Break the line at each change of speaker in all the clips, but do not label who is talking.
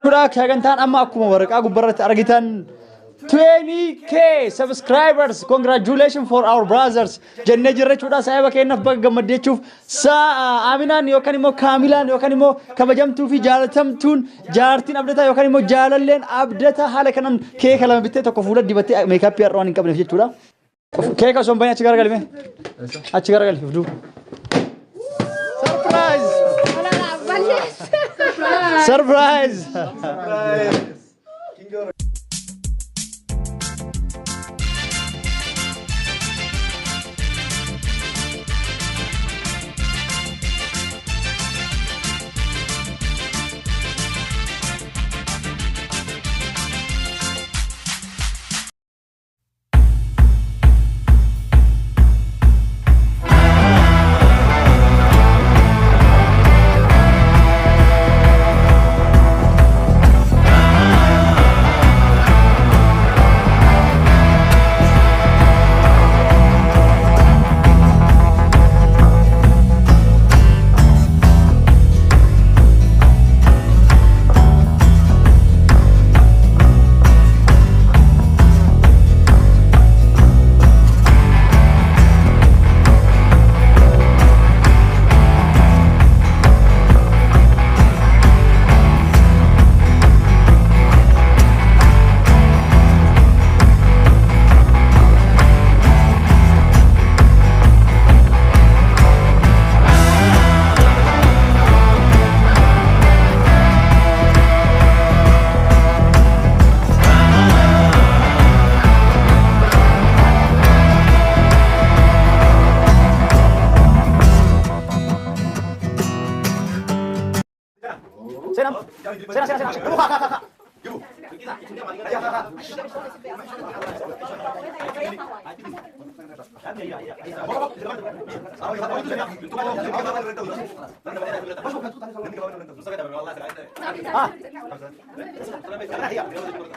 Kuda kagantan amma akkuma waraqaa gubbarratti argitan 20k subscribers. Congratulations for our brothers. Jenne jirre chuda saahiba keennaaf baga gammadeechuuf Aminaan yookaan immoo Kaamilaan yookaan immoo kabajamtuu fi jaalatamtuun jaartiin abdataa yookaan immoo jaalalleen abdataa haala kanaan keeka lama bittee tokko fuula dibattee meekaappii har'aan hin qabneef jechuudha. Keeka osoo hin bahin achi garagalme. Achi garagalme fiduu. Surprise! Surprise! Surprise!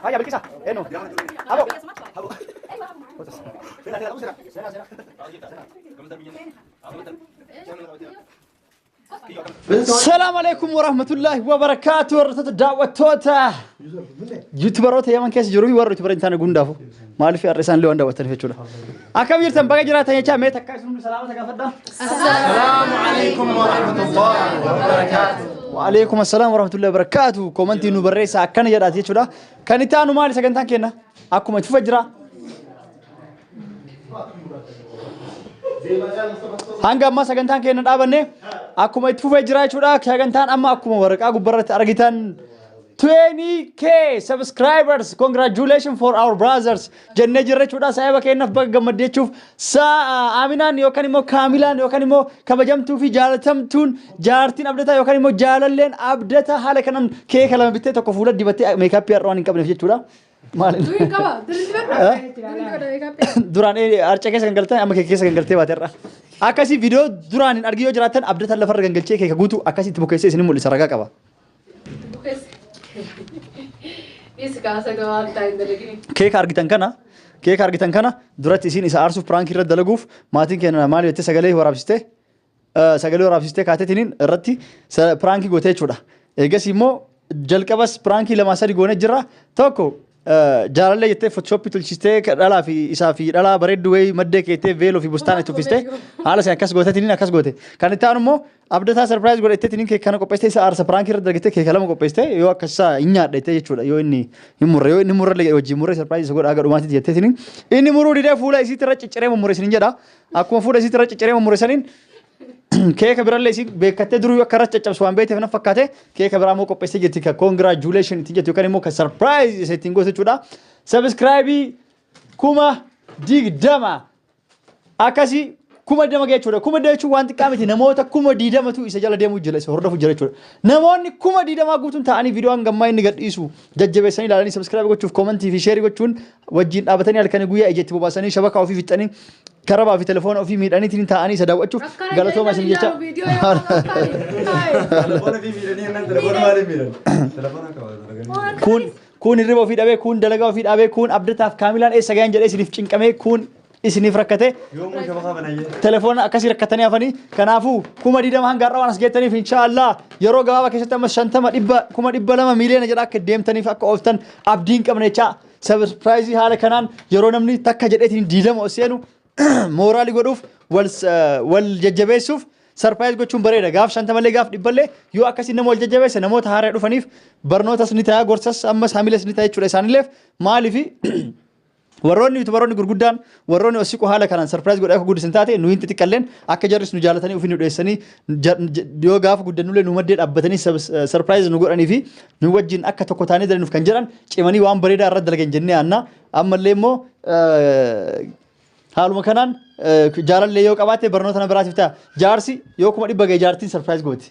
Ayo berkisah, eno. Habo. السلام عليكم ورحمة الله وبركاته. ورثة الدعوة توتا يوتيوبرات يا من كيس جروبي ورثة يوتيوبر إنتانا قندافو ما ألف الرسالة اللي عنده وتنفذ شو أكمل تنبغي جرات هي كم تكاسون سلامة كفدا. السلام عليكم ورحمة الله وبركاته. وعليكم السلام ورحمة الله وبركاته. كومنتي نبرة أكن جرات هي شو ده كنيتانو مالي سكنتان كنا أكو ما تشوف جرا hanga amma sagantaan keenya dhaabanne akkuma itti fufee jira jechuudha. Sagantaan amma akkuma waraqaa gubbarratti argitan 20k subscribers. Congratulations for our brothers. Jenne jirre jechuudha saahiba keennaaf baga gammadeechuuf Aminaan yookaan immoo Kaamilaan yookaan immoo kabajamtuu fi jaalatamtuun jaartiin abdataa yookaan immoo jaalalleen abdataa haala kanaan keeka lama bittee tokko fuula dibattee meekaappii har'aan hin qabneef jechuudha. Maalin duraan arca keessa gangaltee amma keessa gangaltee baateerra. Akkasii viidiyoo duraan hin argiyoo jiraatan abdataan lafarra gangalchee keeka guutuu akkasii itti bukeessee isin mul'isa ragaa qaba. Keeka argitan kana duratti isin isa aarsuuf piraankii irratti dalaguuf maatiin keenya maal jettee sagalee waraabsistee kaateetiniin irratti piraankii gootee jechuudha. Eegas immoo jalqabas piraankii lamaa sadi goonee jira tokko. Jaalallee jettee Photoshop tolchistee dhalaa fi isaa fi dhalaa bareedduu wayii maddee keettee veeloo fi bustaan itti uffistee haala sana akkas gooteetiniin akkas goote. Kan itti aanu immoo abdataa sarpiraayiz godhatteetiniin keeka kana qopheessitee isa aarsa piraankii irratti argitee keeka lama qopheessitee yoo akkasaa hin nyaadhattee jechuudha. Yoo inni murre wajjin murre sarpiraayiz isa godhaa aga dhumaatti jetteetiniin inni muruu didee fuula isiitti irra cicciree mummure isiniin jedha. Akkuma fuula isiitti irra cicciree mummure saniin keeka birallee isin beekattee duruu akka irratti caccabsu waan beekteef na fakkaate keeka biraa immoo qopheessee jirti ka congratulation itti jettu yookaan immoo ka surprise isa ittiin goote jechuudha. Subscribe kuma digdama akkasii kuma digdama jechuudha. Kuma digdama jechuun waan xiqqaa miti namoota kuma digdamatu isa jala deemuu jira isa hordofu jira jechuudha. Namoonni kuma digdamaa guutuun ta'anii viidiyoo hangammaa inni gadhiisu jajjabeessanii ilaalanii subscribe gochuuf commentii fi share gochuun wajjin dhaabatanii halkanii guyyaa ijatti bobaasanii shabaka ofii fixanii karabaa fi telefoona ofii miidhaniitiin ta'anii isa daawwachuuf galatooma isin jecha. Kun hirriba ofii dhabee kun dalagaa ofii dhabee kun abdataaf Kaamilaan eessa gahan jedhee isiniif cinqamee kun isiniif rakkate telefoona akkasii rakkatanii hafanii kanaafuu kuma diidama hanga har'a waan as geettaniif inshaallah yeroo gabaabaa keessatti amma 50,200 miliyoona jedha akka deemtaniif akka ooftan abdiin qabna jecha sabskraayizii haala kanaan yeroo namni takka jedheetiin diidama seenu mooraalii godhuuf wal jajjabeessuuf sarpaayiz gochuun bareeda gaaf 50 gaaf 100 yoo akkasii nama wal jajjabeesse namoota haaraa dhufaniif barnootas ni ta'a gorsas ammas hamiles ni ta'a jechuudha isaanilleef maaliifi warroonni gurguddaan warroonni osiqoo haala kanaan sarpaayiz godhee akka guddisan taate nu hin xixiqqalleen akka jarris nu jaalatanii ofii nu dheessanii yoo gaafa guddannullee nu maddee dhaabbatanii sarpaayiz nu godhanii fi nu wajjin akka tokko taanee dalanuuf kan jedhan cimanii waan bareedaa irratti dalagan jennee aanna ammallee immoo haaluma kanaan jaalallee yoo qabaate barnoota na biraatiif ta'a jaarsi yoo kuma dhibba ga'e jaartiin sarpaayiz gooti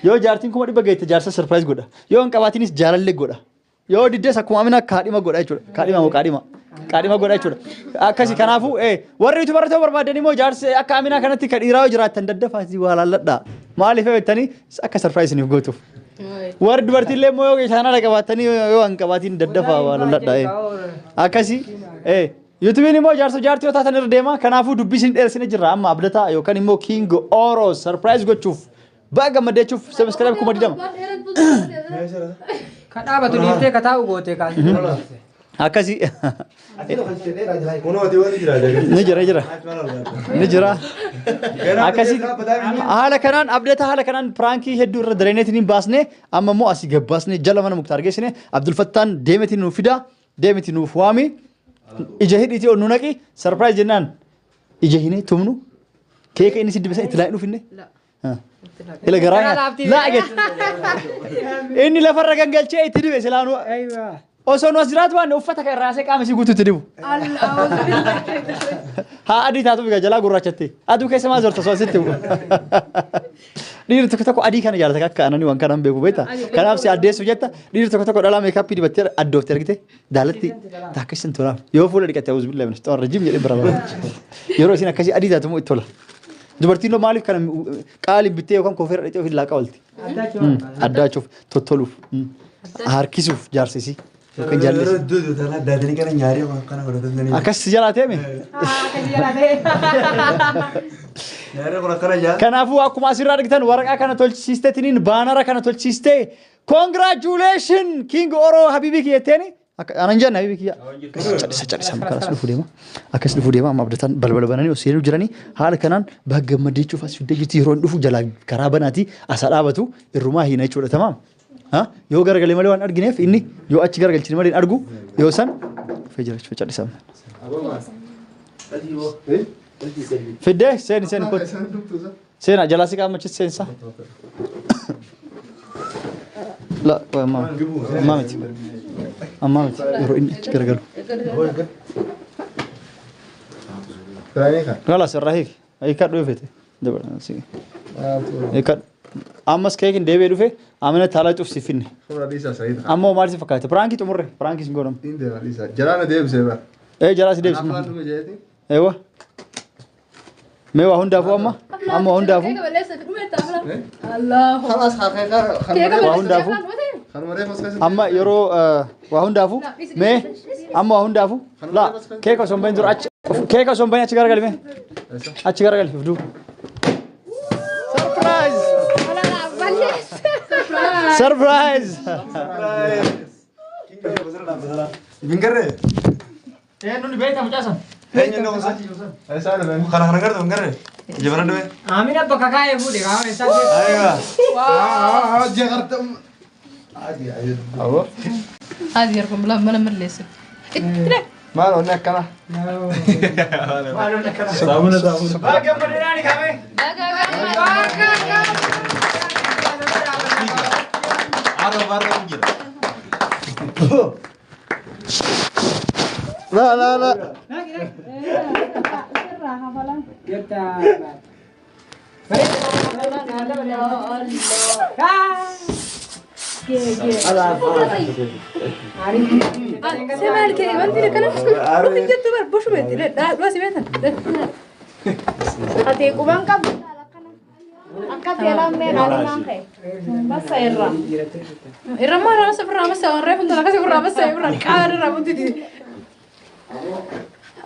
yoo jaartiin kuma dhibba ga'e jaarsa sarpaayiz godha yoo hin qabaatinis jaalallee godha yoo diddees akkuma amina kaadhima godha jechuudha kaadhima godha jechuudha akkasi kanaafuu warri utuu baratoo barbaadan immoo jaarsi akka amina kanatti ka dhiiraa yoo jiraattan daddafaati waa laalladha maaliif jettanii akka sarpaayiz isiniif gootuuf warri dubartiillee immoo yoo shaanala qabaatanii yoo hin qabaatiin daddafaa waa laalladha akkasi YouTube'n immoo jaarsa jaartii yoo taatan irra deema kanaafuu dubbisiin dheersine jirra amma abdataa yookaan immoo King Oro surprise gochuuf baga gammadeechuuf subscribe kuma didama
kadhaabatu dhiiftee kataa'u goote kaasii
akkasi ni jira akkasi haala kanaan abdataa haala kanaan pranki hedduu irra dareeneetiin baasne amma immoo asii gabbaasne jala mana muktaar geessine Abdul Fattaan deemetiin nuuf fida deemetiin nuuf waami ija hidhiitii ol nu naqi sarpaayiz jennaan ija hinee tumnu keeka inni siddi bisan itti laa'in dhufinne ila garaa laa inni lafarra gangalchee itti dibe silaanu osoo nu as jiraatu waan uffata kan irraasee qaama isii guutuutti dibu haa adii taatu biga jalaa gurraachatte aduu keessa maa zorta soo asitti dhiirri tokko adii kana jaalata akka anani waan kanaan beeku beekta kanaaf si addeessu jetta dhiirri tokko dhalaa meekaappii dibattee addoofte argite daalatti taakkisin tolaaf yoo fuula dhiqatte awuz billahi min shaitaan rajim jedhee bira yeroo isin akkasii adii taatu moo itti tola dubartiin loo maaliif kana qaaliin bittee yookaan koofeera dhixee ofii laaqa walti addaachuuf tottoluuf harkisuuf jaarsisii yookaan jaallisii akkas si jalaa teeme kanaafuu akkuma asirraa argitan waraqaa kana tolchiisteetiniin baanara kana tolchiistee congratulation King Oro habibii kiyyeetteeni anan jenna habibii kiyya cadhisa makaras dhufuu deema amma abdataan balbala bananii seenuu jiranii haala kanaan baga gammadeechuuf as fiddee jirti yeroo dhufu jalaa karaa banaatii asa dhaabatu irrumaa hiina jechuudha tamaam yoo garagalee malee waan argineef inni yoo achi garagalchine malee argu yoo san fejira jechuudha cadhisa fidde seeni kot seena jalaa si qaamachis seensa la amma miti yeroo inni achi garagalu gala sirraa hiik hiikaa dhufe fete hiikaa ammas keekin deebee dhufe amina taalaa cufsi finne ammoo maal si fakkaate pirankii xumurre pirankii sin godhamu
jalaana deebisee bara
jalaa si deebisee eewa mee waa hundaafuu amma waa hundaafuu waa hundaafuu amma yeroo waa hundaafuu mee amma waa hundaafuu la keeka osoo hin bahin dura achi keeka osoo hin bahin achi garagali mee achi garagali fiduu surprise
Bingarre
nuni beekta mucaasan
eenyu noo sa kana gardu bingarre jabana dwe
amina bakka kaa'ee fuudhe kaa'ee isaa
aywa
jagarta
awo
هذه يركم لا ما نمليس
ما لو نكنا
ما لو نكنا
صابونه صابونه
باقي مديناني كامي
لا لا لا
سمعت كلمة أنت لك أنا جد بوش بيتي لا لا سمعتها أتيكو بانك أكاد يلام من على مانك بس إيرا إيرا ما رأس برا بس أوري فندق كذي برا بس إيرا كار رابط دي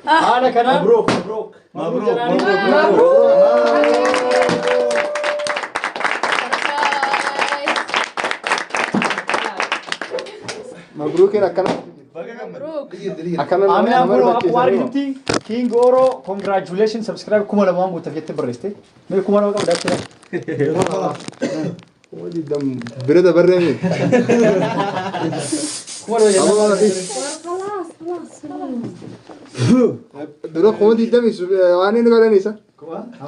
أنا كنا
مبروك مبروك
مبروك
مبروك يا كنا
مبروك
أكلنا
أنا أقول أقوال كنتي كينج أورو congratulations subscribe كم ولا ما أقول تفيت بريستي مي كم ولا ما قبل كده
ودي دم بريدة بريني
كم ولا
خلاص دروك خودي دم واني نقول نيسا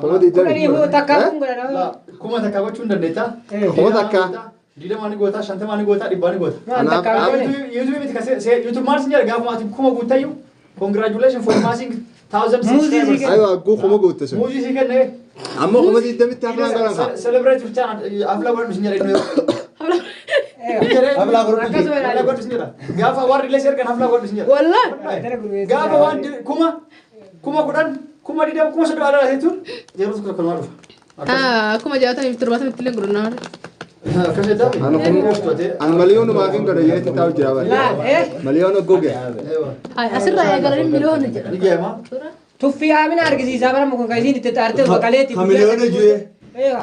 خودي دم
Kuni hu takka kun godhana.
لا كم هذا كابو شو نديتا
خود أكا
ديدا ماني قوتا شانتا ماني قوتا ديباني قوتا
Takka kun.
YouTube بتكسر YouTube مارس نجار قاف ما تبكم أقول تيو congratulations for passing 1000 subscribers
أيوة أقول خو ما قلت شو
موجي سي كده
أما خودي دم تابلا كلام
celebrate في الشان أفلا ورد مش نجار إنه أفلا ورد مش نجار أفلا ورد مش نجار قاف أوار ريليسير كان أفلا ورد مش نجار
والله
قاف أوار كما قدان كما ديدا كما سدوا على هيتون جرس كل معروف
كما جاءتني في تربات مثل قرنا
كذا ده
أنا مليون ما كن كده يأتي تاو جواب
La eh.
مليون جوجي
هاي أسرع يا قرن مليون جرا
نيجي ما
Tuffi amina argisiisa bara mukun kaisiin itti taarte bakaleeti.
Kamiliyoona jue.
Eega.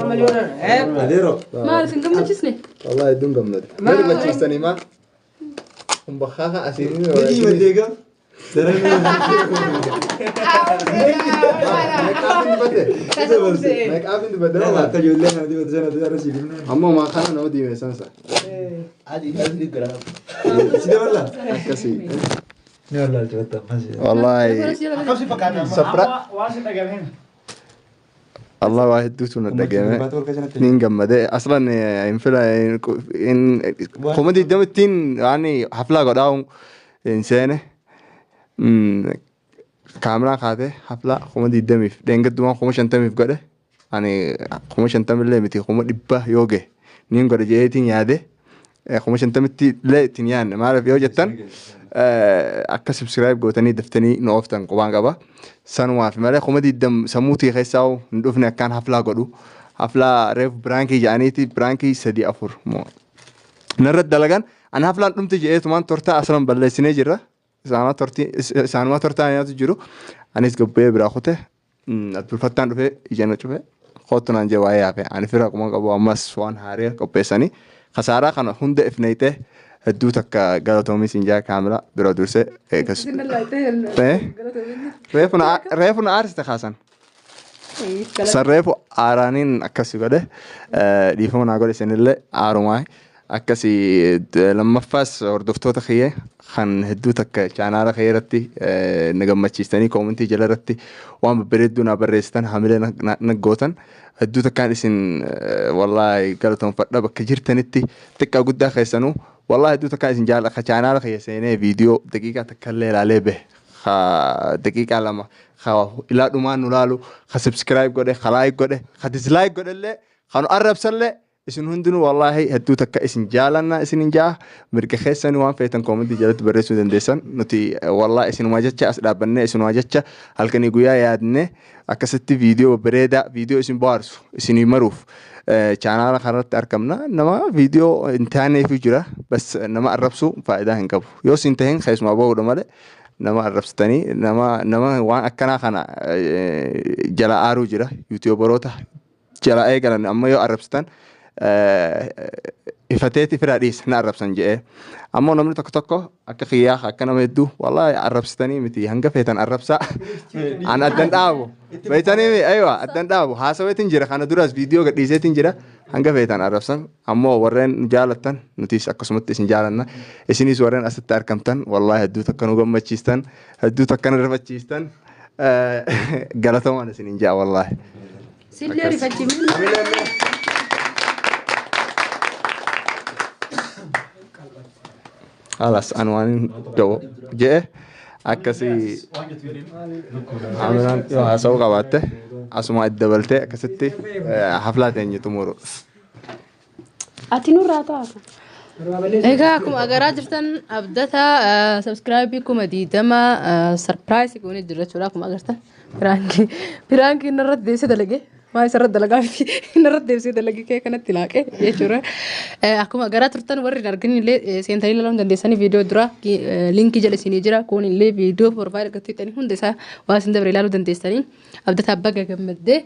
Kamiliyoona.
Adeero.
ما سنكم تجسني
والله يدون قمد غير ما تشتني ما هم بخاخة أسيرين
Niti madeega.
ماك أبين تبدل
Akka ijoollee kana dibata sana dibata si dibna.
أما ما خان أنا ودي مسانسا
Si dabarla.
كسي
Ni wala jota masi.
والله سبرا
واسد أجمعين
الله واحد دوتون الدقيمة
Baatu walka sanatti.
نين قمدة أصلا ينفلا إن كوميدي دمتين يعني حفلة قداهم إنسانة كاميرا خاطئ حفلة كوميدي دمي دينك دوما كوميش أنتمي في قدة يعني كوميش أنتمي اللي متي كوميدي باه يوجه نين قدة جايتين ياده كوميش أنتمي تي لا تنيان ما أعرف يوجدتن akka subscribe gootanii daftanii nu ooftan qubaan qaba sanumaa fi malee koomadii dam sammuutii keessaa hin dhufne akkaan haflaa godhu haflaa reef biraankii jedhaniiti biraankii 3-4 moo narra dalagan ana haflaan dhumti jedheetumaan tortaa aslan balleessinee jirra isaanuma tortaa nyaatu jiru anis gabbee biraa kute abdulfattaan dhufee ijana cufe kootu naan jee waa'ee hafe ani fira quma qabu ammas waan haarii qopheessanii kasaaraa kana hunda ifneeytee hedduu takka galatoomis hin jaa kaamila bira durse reefuna aarsite kaasan san reefu aaraaniin akkasi godhe dhiifama naa godhe isinillee aarumaa akkasi lammaffaas hordoftoota kiyyee kan hedduu takka chaanaala kiyya irratti na gammachiistanii koomentii jala irratti waan babbareedduu naa barreessitan hamilee na gootan hedduu takkaan isin wallaahi galatoonfadha bakka jirtanitti xiqqaa guddaa keessanuu والله هدوء تكايس نجال خشانة خي سينة فيديو دقيقة تكلل عليه به دقيقة لما إلا دومان نلالو سبسكرايب قده خلايك قده ديسلايك قده اللي خانو قرب سله اسن هندنو والله هدوء تكايس نجالنا اسن نجاه مركز خيسان وان فيتن كومنتي جالت بريسو دندسان نتي والله اسن واجتش أسلابني اسن واجتش هل كان يقويا يادني أكستي فيديو بريدا فيديو اسن بارسو اسن يمروف channel kanarratti argamna nama video intaane fi jira bas nama arrabsu faayidaa hin qabu yoo sin tahin keessuma boodha male nama arrabsitanii nama waan akkana kana jala aaru jira youtuberota jala eegalan amma yoo arrabsitan ifateeti firaadhiis na arrabsan jedhee ammoo namni tokko akka xiyyaa akka nama hedduu wallahi arrabsitanii miti hanga feetan arrabsaa an addan dhaabu beeytanii aywa addan dhaabu haasaweetiin jira kana duraas viidiyoo gadhiiseetiin jira hanga feetan arrabsan ammoo warreen jaalattan nutis akkasumatti isin jaalanna isinis warreen asitti argamtan wallahi hedduu takka nu gammachiistan hedduu takka nu rifachiistan galatoomaan isinin jaa wallahi
سيلي ريفاتشيمين
خلاص عنوان جو جاء أكسي عملان يو هسوق قبته أسمع الدبلتة كستي حفلات يعني تمر
أتينو راتا إيجا كم أجرا جرتن أبدتها سبسكرايب كم ديدما سربرايز يكون الدرجة ولا كم أجرتن برانكي نرد ديسة دلقة
maa isarra dalagaa fi inarra deebisee dalagii kee kanatti laaqee jechuudha. Akkuma garaa turtan warri hin argin illee seentanii ilaaluu dandeessanii viidiyoo dura liinkii jala isinii jira kun illee viidiyoo profaayil irratti hidhanii hunda isaa waa isin dabre ilaaluu dandeessanii abdata abbaa gammaddee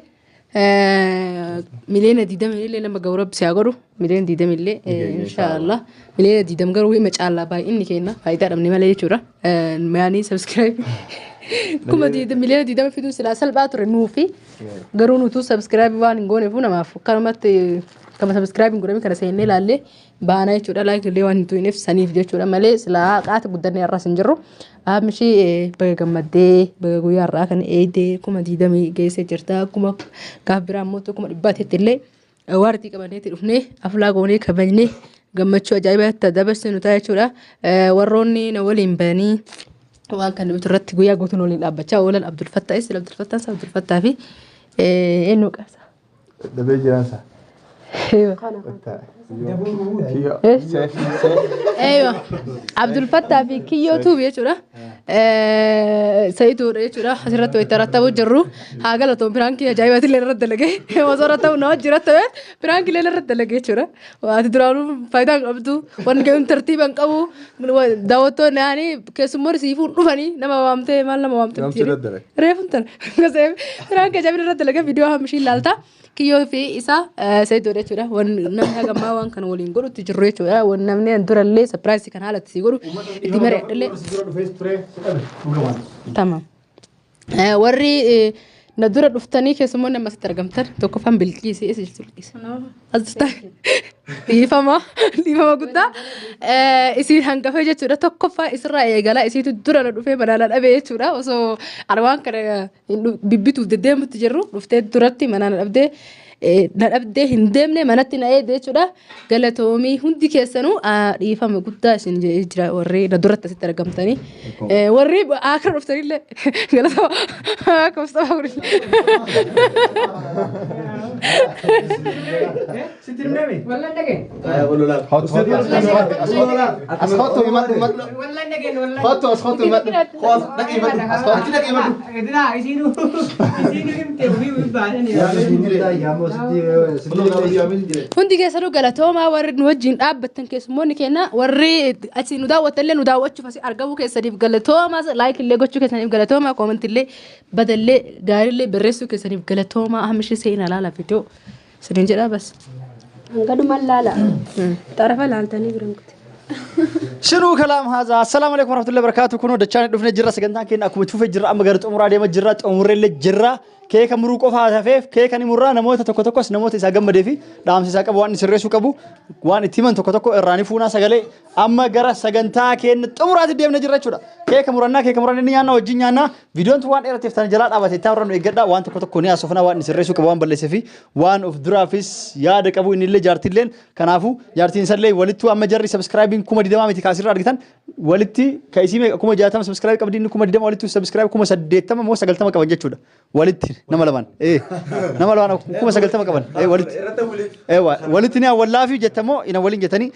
miliyoona 20 illee nama gawra bisaa godhu miliyoona 20 illee inshaallah miliyoona 20 garuu hima caalaa baay'inni kenna faayidaa dhabne malee jechuudha. Maanii subscribe kuma miliyoona 20 fiduu silaa salphaa ture nuufi garuu nutu subscribe waan hin gooneefu namaaf kanumatti kama subscribe hin godhame kana seennee ilaallee baana jechuudha like illee waan hin tuineef saniif jechuudha malee silaa qaata guddannee irraas hin jirru. Amshi baga gammaddee baga guyyaa irraa kan eedee kuma 20 geessee jirta kuma gaaf biraa immoo kuma 100 illee waartii qabanneetti dhufnee aflaa goonee kabajnee gammachuu ajaa'ibaa dabarsinu ta'a jechuudha. Warroonni na waliin banii waan kan nuti irratti guyyaa gootuun waliin dhaabbachaa oolan Abdul Fattah Abdul Fattah fi eenyu qaasa.
Dabee jiraansa.
ايوه عبد الفتاح في كيو تو بيجورا سيدو ريجورا حسرت ويترتبوا جرو حاجه برانكي جايبات اللي رد لقي وزارته نو جرت برانكي اللي رد لقي جورا وادرانو فايدا عبدو وان كان ترتيبا قبو داوتو ناني كسمر سيفو نفني نما وامته مال نما وامته ريفنتن كسب برانكي جايب رد لقي فيديو همشي لالتا كيو في إسا سيدو ريجورا وان نمها جماعة وان كانوا ولين قرو تجرو ريجورا وان نمني أندور اللي سبرايز كان حالة تسيقرو إتمرة اللي تمام وري ندور الأفتاني كسمونا ما سترجمتر توقفهم بالكيس إيش الكيس أزتا ليفما قدا إسي هنكفي جتورا توقفا إسرائيل قال إسي تدور الأفة منال الأبي جتورا وسو أروان كره بيبتو تدم تجرو رفته دورتي منال الأبدي نالأبدي هندمنا مناتنا أيه ده جتورا قال تومي هندي كيسانو ليفما قدا سنجرا وري ندورت سترجمتني وري آخر رفتني له قال تو كم استوى
والله نجين
والله لا اسخطوا والله نجين والله خطوا اسخطوا خلاص دقيقه دقيقه ادنا عايزينه انت وبعدين
hundi keessanu galatooma warri nu wajjin dhaabbatan keessummoonni keenya warri achi nu daawwatan nu daawwachuuf asi argamu keessaniif galatooma like illee gochuu keessaniif galatooma comment illee badallee gaarii illee barreessuu keessaniif galatooma hamishi seenaa laala video sinin jedha bas
انقدم لا تعرف لا انت نيغرمكت
شنو كلام هذا السلام عليكم ورحمه الله وبركاته كونوا دچان دفنا جرا سغنتان كين اكو تشوف جرا ام غرط امرا ديما جرا امر له جرا كيك مرو قفا تفيف كيك اني مرا نموت تكوتكوس نموت اسا گمدي في دام سيسا قب وان سريسو قبو وان تيمن تكوتكو راني فونا سغلي اما غرا سغنتا كين طمرات ديم نجرا چودا كيك مرنا نيانا وجينانا فيديو وان ايرتيف تن جلاد اباتي تاورن يگدا وان تكوتكو نيا سفنا وان سريسو قب وان بلسي في وان اوف درافيس يا دقبو ان لي جارتيلن كنافو جارتين سلي ولتو اما جري سبسكرايبين كوما ديدامامتي كاسير ارغتان ولتي كايسيمه كوما جاتام سبسكرايب قبدين كوما ديدام ولتو سبسكرايب كوما سديتم مو سغلتم قبن جچودا ولتي نملبان نملبان كوما سغلتم قبن ولتي ايوا ولتني والله في جتمو ان ولين جتني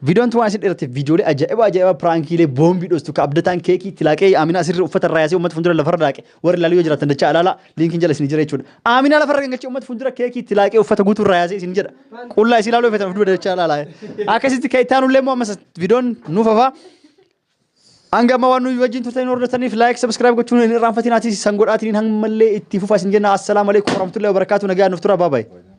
فيديو انت واسد ارتي فيديو لي اجايبا برانكي لي بومبي دوستو كابدتان كيكي تلاقي امينا سر وفت الرياسي امت فندر لفرداقي ور لاليو جرات ندچ علالا لينك جلس نجري يچود امينا لفرغنچ امت فندر كيكي تلاقي وفت غوتو الرياسي سنجر قولا سيلالو فت فندر دچ علالا اكاسيت كايتانو لمو مس فيديو نوففا انغما وانو يوجين ترتين وردتني في لايك سبسكرايب gochuun in raanfatinati sangodhatin hang malle itti fufa sinjena assalamu alaykum warahmatullahi wabarakatuh nagaa nuftura bye bye